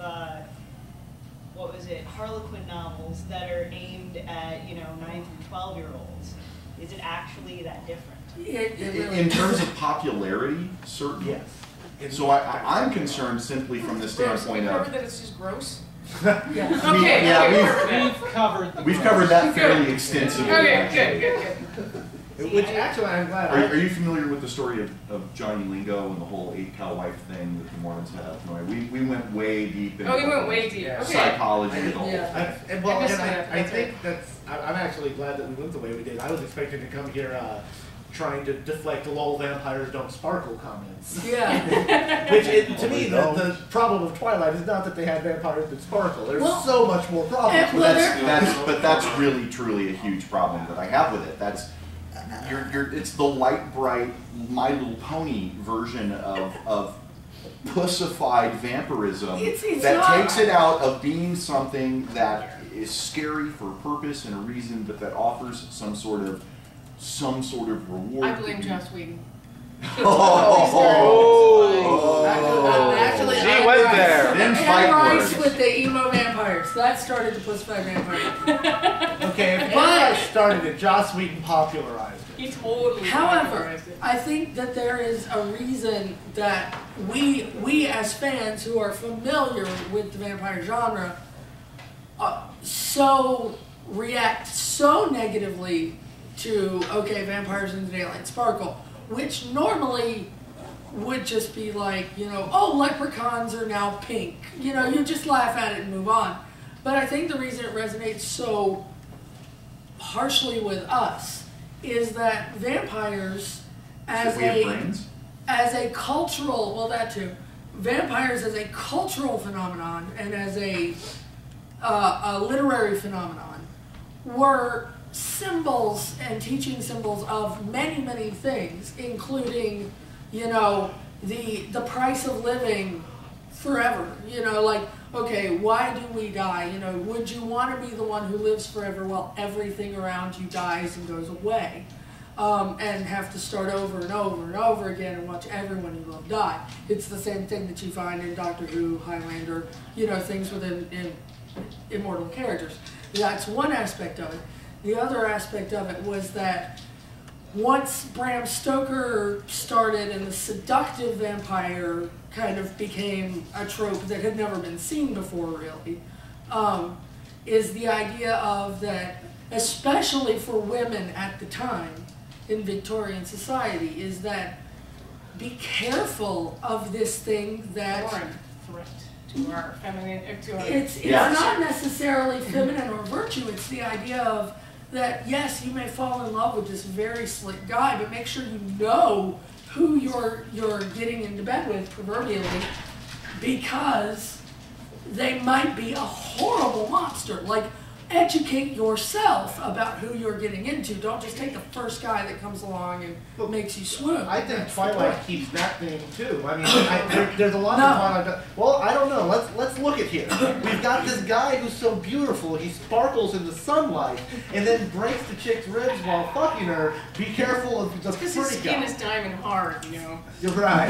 Harlequin novels that are aimed at, 9 through 12-year-olds? Is it actually that different? In terms of popularity, certainly. Yes. So I'm concerned simply from the standpoint of. that it's just gross? Yes. Okay. We've covered that fairly extensively. Okay, good. Which actually I'm glad. Are you familiar with the story of Johnny Lingo and the whole 8-cow wife thing that the Mormons have? No, we went way deep into we went way deep. Okay. psychology and the whole thing. I think I'm actually glad that we went the way we did. I was expecting to come here trying to deflect lol vampires don't sparkle comments. Yeah. Which to me the problem of Twilight is not that they had vampires that sparkle. There's so much more problems. But that's really truly a huge problem that I have with it. That's it's the light bright My Little Pony version of pussified vampirism takes it out of being something that is scary for a purpose and a reason, but that offers some sort of reward. I blame Joss Whedon. Actually, she went there. Then And fight Rice words. with the emo vampires. That started the pussified vampires. Okay, if I started it, Joss Whedon popularized it. He totally. However, popularized it. I think that there is a reason that we as fans who are familiar with the vampire genre react so negatively to vampires in the daylight sparkle, which normally would just be like, leprechauns are now pink. You just laugh at it and move on. But I think the reason it resonates so harshly with us is that vampires as a cultural, well, that too, vampires as a cultural phenomenon and as a literary phenomenon were symbols and teaching symbols of many, many things, including, the price of living forever. Why do we die? Would you want to be the one who lives forever while everything around you dies and goes away? And have to start over and over and over again and watch everyone you love die. It's the same thing that you find in Doctor Who, Highlander, things within immortal characters. That's one aspect of it. The other aspect of it was that once Bram Stoker started and the seductive vampire kind of became a trope that had never been seen before, really, is the idea of that, especially for women at the time in Victorian society, is that be careful of this thing that... To our feminine, it's not necessarily feminine or virtue. It's the idea of that, yes, you may fall in love with this very slick guy, but make sure you know who you're getting into bed with, proverbially, because they might be a horrible monster. Like, educate yourself about who you're getting into. Don't just take the first guy that comes along and makes you swoon. I think That's the Twilight point. keeps that thing too. I mean, there's a lot of Twilight. Well, I don't know. Let's look at here. We've got this guy who's so beautiful. He sparkles in the sunlight, and then breaks the chick's ribs while fucking her. Be careful of the Because his pretty skin guy. is diamond hard, you know. You're right.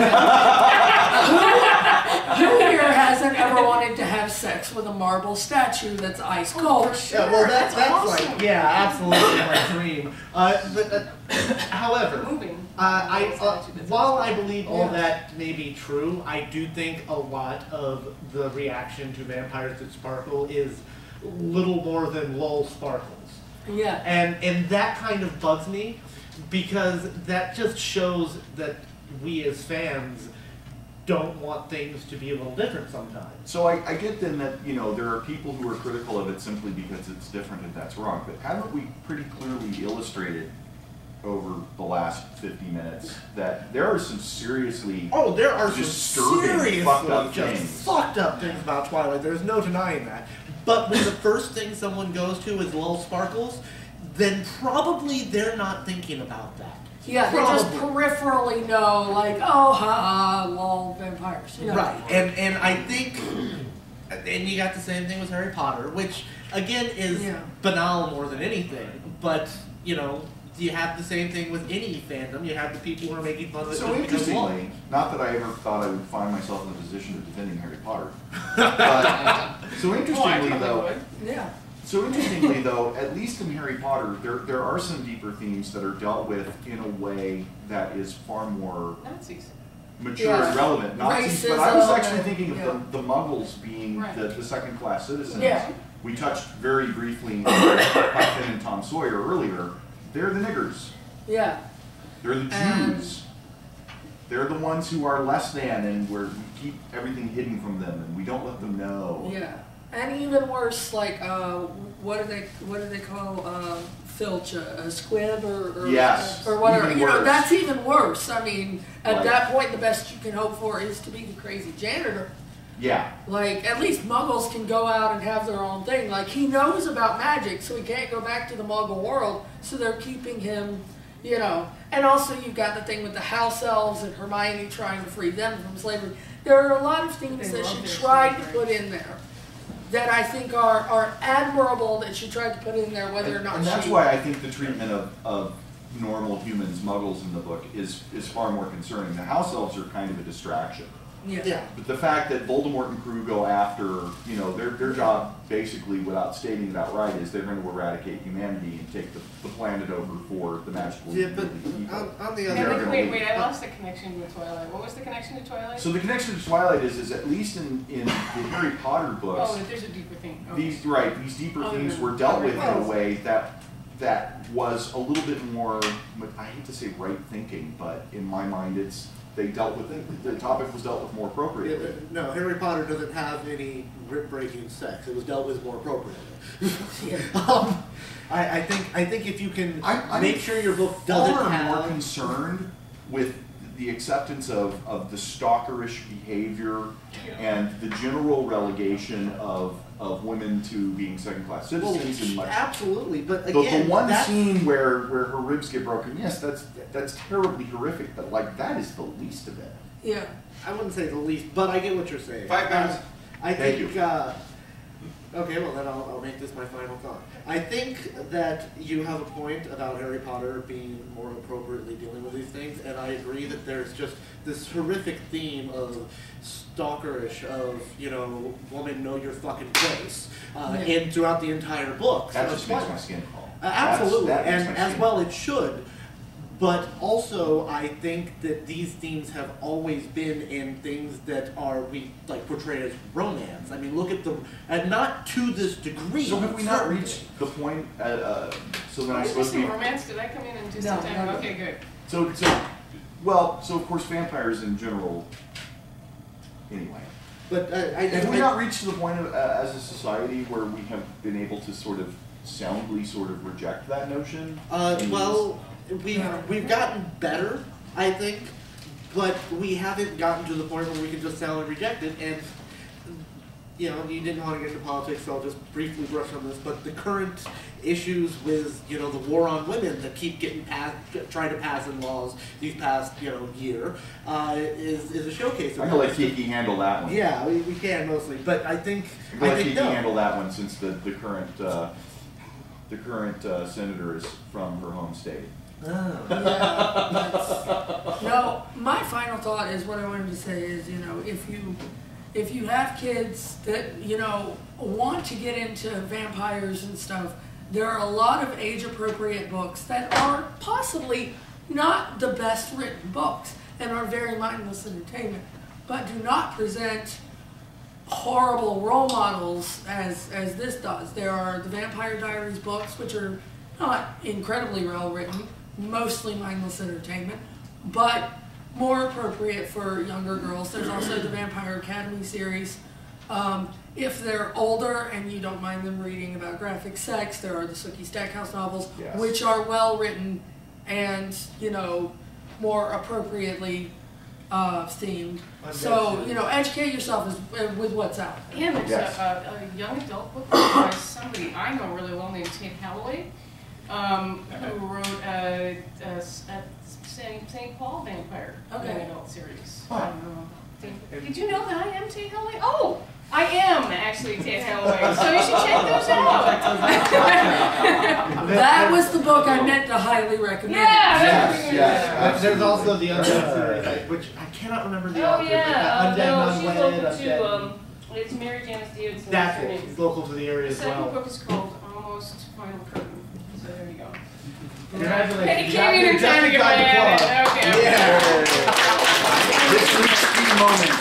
Who here hasn't ever wanted to have sex with a marble statue that's ice cold? Yeah, well, that's awesome. like, yeah, absolutely my dream. However, while I believe all that may be true, I do think a lot of the reaction to Vampires That Sparkle is little more than lol sparkles. Yeah. And that kind of bugs me, because that just shows that we as fans don't want things to be a little different sometimes. So I get then that, you know, there are people who are critical of it simply because it's different and that's wrong, but haven't we pretty clearly illustrated over the last 50 minutes that there are some seriously there are some disturbing, seriously fucked up just things. fucked up things about Twilight. There's no denying that. But when the first thing someone goes to is lol sparkles, then probably they're not thinking about that. Yeah, they just peripherally know, like, oh, ha, lol, vampires. You know? Right, and I think, and you got the same thing with Harry Potter, which again is banal more than anything. But you know, you have the same thing with any fandom. You have the people who are making fun of it. So just because interestingly, not that I ever thought I would find myself in a position of defending Harry Potter. But, so interestingly though, So interestingly though, at least in Harry Potter, there are some deeper themes that are dealt with in a way that is far more Nazis. mature and relevant. Nazis, but I was actually thinking of the Muggles being the second-class citizens. Yeah. We touched very briefly on Finn and Tom Sawyer earlier. They're the niggers. Yeah. They're the Jews. They're the ones who are less than, and we keep everything hidden from them, and we don't let them know. Yeah. And even worse, like, what do they call filch, a squib or yes, or whatever. even You know, worse. that's even worse. I mean, at Right. that point, the best you can hope for is to be the crazy janitor. Yeah. Like, at least Muggles can go out and have their own thing. Like, he knows about magic, so he can't go back to the Muggle world, so they're keeping him, you know. And also, you've got the thing with the house elves and Hermione trying to free them from slavery. There are a lot of themes that she tried to put in there that I think are admirable that she tried to put in there, whether or not and that's she... why I think the treatment of normal humans, Muggles in the book, is far more concerning. The house elves are kind of a distraction. Yeah. But the fact that Voldemort and crew go after, you know, their job basically, without stating it outright, is they're going to eradicate humanity and take the planet over for the magical. Yeah, but on the other Wait, I lost the connection with Twilight. What was the connection to Twilight? So the connection to Twilight is at least in the Harry Potter books. Oh, there's a deeper thing. Okay. These deeper themes were dealt with in a way that was a little bit more, I hate to say right thinking, but in my mind they dealt with it, the topic was dealt with more appropriately. Yeah, no, Harry Potter doesn't have any rib-breaking sex. It was dealt with more appropriately. I think if you can make sure your book doesn't far have... more concerned with the acceptance of the stalkerish behavior and the general relegation of women to being second-class citizens. And much, absolutely, but again, the one scene where her ribs get broken, yes, that's terribly horrific, but like that is the least of it. Yeah. I wouldn't say the least, but I get what you're saying. 5 pounds. I Thank think, you. okay, well then I'll make this my final thought. I think that you have a point about Harry Potter being more appropriately dealing with these things, and I agree that there's just this horrific theme of stalkerish, of, you know, woman, know your fucking place, in throughout the entire book. That So just that's makes why- my skin crawl. Absolutely, That makes and my as skin well it should. But also, I think that these themes have always been in things that we portray as romance. I mean, look at and not to this degree. So have we not certainly. reached the point? So then I Did you suppose say we. romance? Did I come in and just No, time? no. Okay, good. So of course vampires in general. Anyway. But have we not reached the point of, as a society where we have been able to sort of soundly sort of reject that notion? Well, we've gotten better, I think, but we haven't gotten to the point where we can just soundly reject it. And you know, you didn't want to get into politics, so I'll just briefly brush on this, but the current issues with, you know, the war on women that keep getting passed, trying to pass in laws these past, you know, year, is a showcase. I'm gonna let Kiki handle that one. Yeah, we can mostly, but I think I'm gonna let Kiki handle that one since the current senator is from her home state. Yeah, no, my final thought is what I wanted to say is, you know, if you have kids that, you know, want to get into vampires and stuff, there are a lot of age-appropriate books that are possibly not the best written books and are very mindless entertainment, but do not present horrible role models as this does. There are the Vampire Diaries books, which are not incredibly well written, mostly mindless entertainment, but more appropriate for younger girls. There's also the Vampire Academy series. If they're older and you don't mind them reading about graphic sex, there are the Sookie Stackhouse novels, Yes. which are well written and, you know, more appropriately themed. So, you know, educate yourself with what's out there. And there's Yes. a young adult book by somebody I know really well named Tate Halloway, who wrote a St. Paul Vampire young adult series. Did you know that I am Tate Halloway? Oh! I am actually Tate Halloway, so you should check those out. That was the book I meant to highly recommend. Yes. There's also the other series, which I cannot remember the author. Yeah, Undead, no, she's Unwed, local Undead. too. It's Mary Janice Davidson. That's her it. name. It's local to the area The as second well. book is called Almost Final Curtain. So there you go. Congratulations. Hey, you came in in time to get my ad in. Okay. This week's key moment.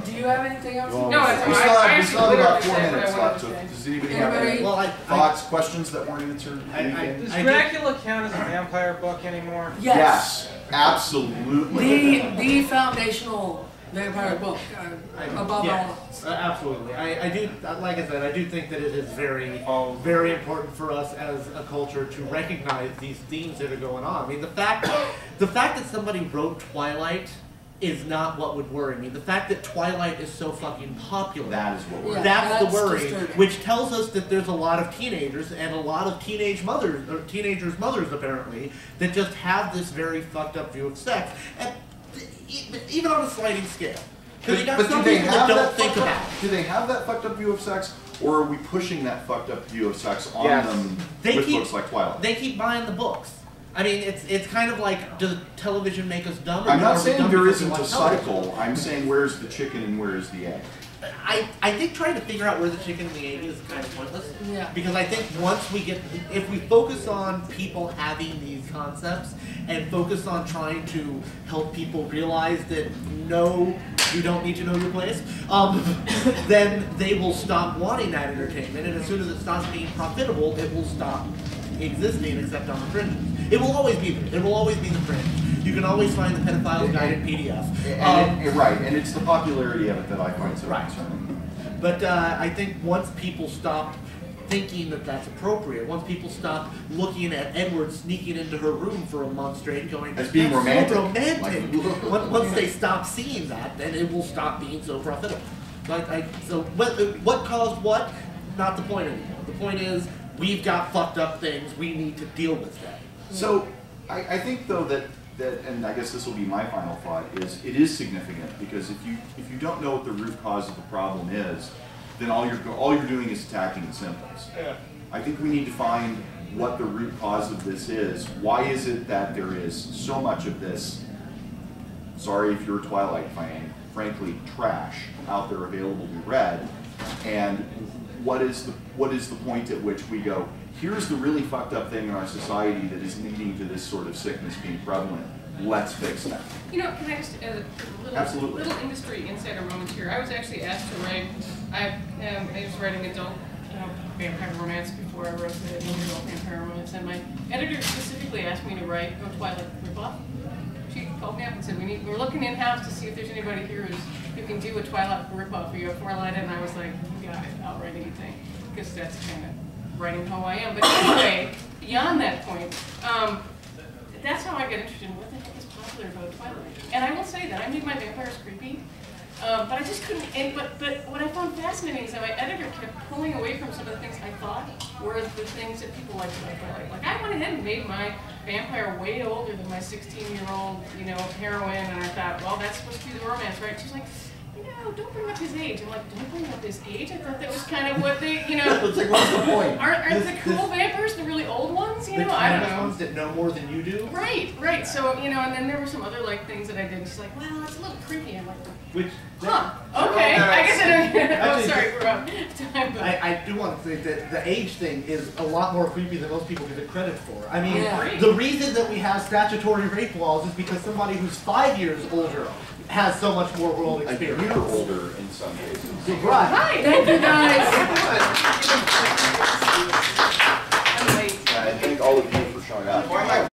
Do you have anything else? No, it's We fine. still I have actually about 4 literally minutes said what I left. So wanted to does anybody have any thoughts, questions that weren't answered? Does Dracula count as a vampire book anymore? Yes. Absolutely. The foundational vampire book, above all else. Absolutely. I do, like I said, I do think that it is very, very important for us as a culture to recognize these themes that are going on. I mean, the fact that somebody wrote Twilight is not what would worry me. The fact that Twilight is so fucking popular. That is what worries. That's the worry, disturbing. which tells us that there's a lot of teenagers and a lot of teenagers' mothers apparently, that just have this very fucked up view of sex, and even on a sliding scale. Because you got some people that don't think about it. Do they have that fucked up view of sex, or are we pushing that fucked up view of sex on them with books like Twilight? They keep buying the books. I mean, it's kind of like, does television make us dumb? I'm not saying there isn't a cycle. I'm saying where's the chicken and where's the egg? I think trying to figure out where the chicken and the egg is kind of pointless. Yeah. Because I think if we focus on people having these concepts and focus on trying to help people realize that no, you don't need to know your place, then they will stop wanting that entertainment, and as soon as it stops being profitable, it will stop existing except on the fringes. It will always be there. It will always be the fringe. You can always find the pedophile's guided PDF. Right, and it's the popularity of it that I find so concerning. But I think once people stop thinking that that's appropriate, once people stop looking at Edward sneaking into her room for a month straight going, as being "That's romantic. so romantic." Once they stop seeing that, then it will stop being so profitable. So what caused what? Not the point anymore. The point is, we've got fucked up things, we need to deal with that. So, I think though that, and I guess this will be my final thought, is it is significant, because if you don't know what the root cause of the problem is, then all you're doing is attacking the symptoms. Yeah. I think we need to find what the root cause of this is. Why is it that there is so much of this, sorry if you're a Twilight fan, frankly trash out there available to be read, and what is the point at which we go, here's the really fucked up thing in our society that is leading to this sort of sickness being prevalent. Let's fix that. You know, can I just Absolutely. little industry insider moment here? I was actually asked to write. I was writing adult vampire romance before I wrote the adult vampire romance, and my editor specifically asked me to write a Twilight ripoff. She called me up and said, we're looking in house to see if there's anybody here who can do a Twilight ripoff for you at Twilight, and I was like, you got it, I'll write anything, because that's kind of writing how I am. But anyway, beyond that point, that's how I got interested in what the heck is popular about Twilight. And I will say that I made my vampires creepy, but I just couldn't. But what I found fascinating is that my editor kept pulling away from some of the things I thought were the things that people liked about Twilight. Like I went ahead and made my vampire way older than my 16-year-old, heroine, and I thought, well, that's supposed to be the romance, right? She's like, don't bring up his age. I'm like, don't bring up his age? I thought that was kind of what they, It's like, what's the point? Aren't the cool vampires the really old ones? I don't know. Ones that know more than you do? Right. So, and then there were some other things that I did. And she's like, well, it's a little creepy. I'm like, Which, huh, okay. I guess I don't, oh, sorry, we're out of time. But. I do want to say that the age thing is a lot more creepy than most people give it credit for. I mean, Yeah. the reason that we have statutory rape laws is because somebody who's 5 years older has so much more world A experience. year older in some cases. Right. Hi, thank you guys. I thank all of you for showing up.